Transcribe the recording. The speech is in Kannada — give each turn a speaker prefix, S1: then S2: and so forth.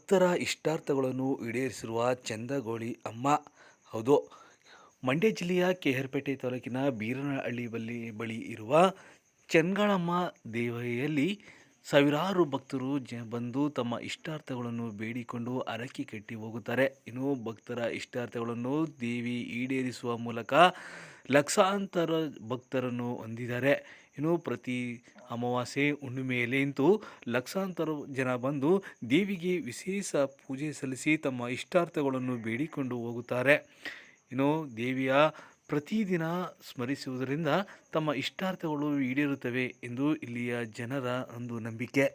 S1: ಭಕ್ತರ ಇಷ್ಟಾರ್ಥಗಳನ್ನು ಈಡೇರಿಸಿರುವ ಚಂದಗೋಳಿ ಅಮ್ಮ. ಹೌದು, ಮಂಡ್ಯ ಜಿಲ್ಲೆಯ ಕೆ.ಆರ್.ಪೇಟೆ ತಾಲೂಕಿನ ಬೀರನಹಳ್ಳಿ ಬಳಿ ಇರುವ ಚೆಂಗಾಳಮ್ಮ ದೇವಿಯಲ್ಲಿ ಸಾವಿರಾರು ಭಕ್ತರು ಬಂದು ತಮ್ಮ ಇಷ್ಟಾರ್ಥಗಳನ್ನು ಬೇಡಿಕೊಂಡು ಹರಕೆ ಕಟ್ಟಿ ಹೋಗುತ್ತಾರೆ. ಇನ್ನು ಭಕ್ತರ ಇಷ್ಟಾರ್ಥಗಳನ್ನು ದೇವಿ ಈಡೇರಿಸುವ ಮೂಲಕ ಲಕ್ಷಾಂತರ ಭಕ್ತರನ್ನು ಹೊಂದಿದ್ದಾರೆ. ಇನ್ನು ಪ್ರತಿ ಅಮಾವಾಸ್ಯೆ ಹುಣ್ಣಿಮೆಯಲ್ಲಿ ಲಕ್ಷಾಂತರ ಜನ ಬಂದು ದೇವಿಗೆ ವಿಶೇಷ ಪೂಜೆ ಸಲ್ಲಿಸಿ ತಮ್ಮ ಇಷ್ಟಾರ್ಥಗಳನ್ನು ಬೇಡಿಕೊಂಡು ಹೋಗುತ್ತಾರೆ. ಇನ್ನು ದೇವಿಯ ಪ್ರತಿದಿನ ಸ್ಮರಿಸುವುದರಿಂದ ತಮ್ಮ ಇಷ್ಟಾರ್ಥಗಳು ಈಡೇರುತ್ತವೆ ಎಂದು ಇಲ್ಲಿಯ ಜನರ ಒಂದು ನಂಬಿಕೆ.